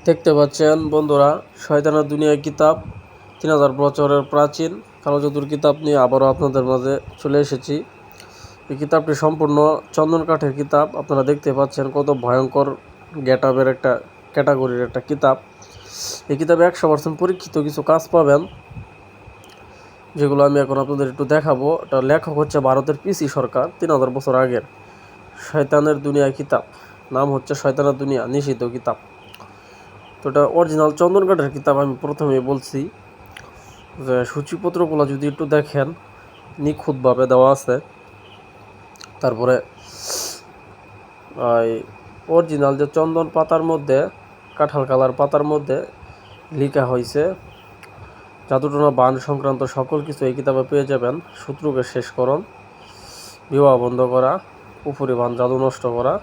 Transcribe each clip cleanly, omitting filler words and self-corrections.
দেখতে পাচ্ছেন বন্ধুরা, শয়তানের দুনিয়া কিতাব 3000 বছরের প্রাচীন কালো জাদুর কিতাব নিয়ে আবারও আপনাদের মাঝে চলে এসেছি। এই কিতাবটি সম্পূর্ণ চন্দন কাঠের কিতাব। আপনারা দেখতে পাচ্ছেন কত ভয়ঙ্কর গেটআপের একটা ক্যাটাগরির একটা কিতাব। এই কিতাবে 100% পরীক্ষিত কিছু কাজ পাবেন, যেগুলো আমি এখন আপনাদের একটু দেখাবো। এটা লেখক হচ্ছে ভারতের পিসি সরকার, 3000 বছর আগের। শয়তানের দুনিয়া কিতাব, নাম হচ্ছে শয়তানের দুনিয়া নিষিদ্ধ কিতাব। তো এটা অরিজিনাল চন্দন কাঠের কিতাব। আমি প্রথমেই বলছি যে সূচিপত্রগুলো যদি একটু দেখেন, নিখুঁতভাবে দেওয়া আছে। তারপরে অরিজিনাল যে চন্দন পাতার মধ্যে, কাঁঠাল কালার পাতার মধ্যে লেখা হয়েছে জাদুটনা বান সংক্রান্ত সকল কিছু এই কিতাবে পেয়ে যাবেন। শত্রুকে শেষকরণ, বিবাহ বন্ধ করা, পুফুরি বান জাদু নষ্ট করা,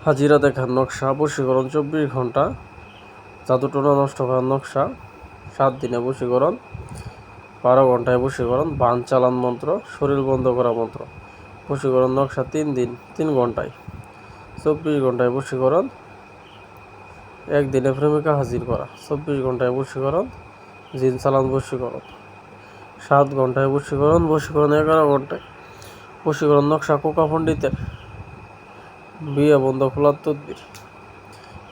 হাজিরা দেখার নকশা, বশীকরণ 24 ঘন্টা, জাদুটনা নষ্ট করার নকশা, 7 দিনে বশীকরণ, 12 ঘন্টায় বশীকরণ, বান চালান মন্ত্র, শরীর বন্ধ করা মন্ত্র, বশীকরণ নকশা 3 দিন 3 ঘন্টায়, 24 ঘন্টায় বশীকরণ, 1 দিনে প্রেমিকা হাজির করা, 24 ঘন্টায় বশীকরণ, জিন চালান বশীকরণ, 7 ঘন্টায় বশীকরণ, বশীকরণ 11 ঘন্টায়, বশীকরণ নকশা কোকা পণ্ডিতের, বিয়ে বন্ধ খোলার তদবির,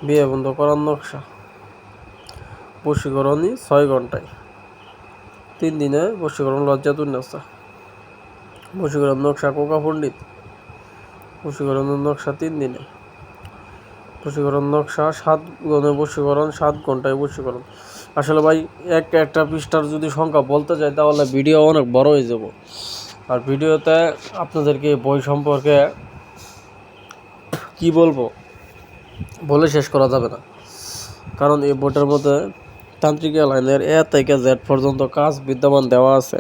বিয়ে বন্ধ করার নকশা, বশীকরণই 6 ঘন্টায়, 3 দিনে বশীকরণ লজ্জাতুন্নেসা, বশীকরণ নকশা কোকা পণ্ডিত, বশীকরণের নকশা 3 দিনে, বশীকরণ নকশা 7 গুণে বশীকরণ, 7 ঘন্টায় বশীকরণ। আসলে ভাই একটা পৃষ্ঠার যদি সংখ্যা বলতে যাই তাহলে ভিডিও অনেক বড় হয়ে যাব। আর ভিডিওতে আপনাদেরকে বই সম্পর্কে কি বলবো বলে শেষ করা যাবে না, কারণ এই বইটার মধ্যে তান্ত্রিক লাইনের এ থেকে জেড পর্যন্ত কাজ বিদ্যমান দেওয়া আছে।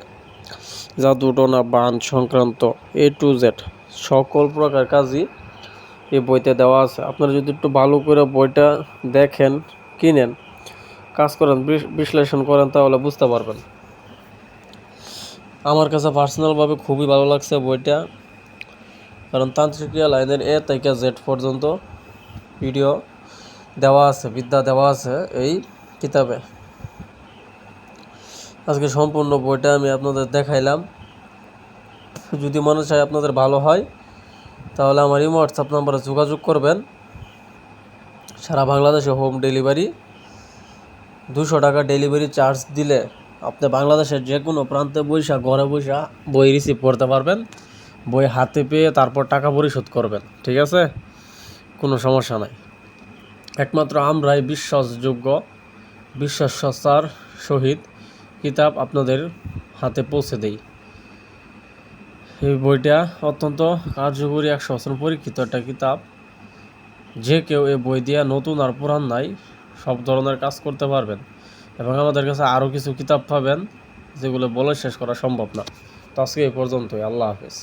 জাদুটনা বান সংক্রান্ত A to Z সকল প্রকার কাজই এই বইতে দেওয়া আছে। আপনারা যদি একটু ভালো করে বইটা দেখেন, কিনেন, কাজ করেন, বিশ্লেষণ করেন, তাহলে বুঝতে পারবেন। আমার কাছে পার্সোনালভাবে খুবই ভালো লাগছে বইটা, কারণ তান্ত্রিক লাইনের এ থেকে জেড পর্যন্ত ভিডিও দেওয়া আছে, বিদ্যা দেওয়া আছে এই কিতাবে। আজকে সম্পূর্ণ বইটা আমি আপনাদের দেখাইলাম। যদি মনে চায় আপনাদের ভালো হয় তাহলে আমার এই হোয়াটসঅ্যাপ নাম্বারে যোগাযোগ করবেন। সারা বাংলাদেশে হোম ডেলিভারি, 200 টাকা ডেলিভারি চার্জ দিলে আপনি বাংলাদেশের যে কোনো প্রান্তে বৈশা ঘরে বৈশা বই রিসিভ করতে পারবেন। বই হাতে পেয়ে তারপর টাকা পরিশোধ করবেন, ঠিক আছে? কোনো সমস্যা নাই। একমাত্র আমরাই বিশ্বাসযোগ্য, বিশ্বাসতার সহিত কিতাব আপনাদের হাতে পৌঁছে দেই। এই বইটা অত্যন্ত কার্যকরী, 100% পরীক্ষিত একটা কিতাব। যে কেউ এই বই দিয়ে নতুন আর পুরান নাই সব ধরনের কাজ করতে পারবেন। এবং আমাদের কাছে আরও কিছু কিতাব পাবেন যেগুলো বলে শেষ করা সম্ভব না। তো আজকে এই পর্যন্তই। আল্লাহ হাফেজ।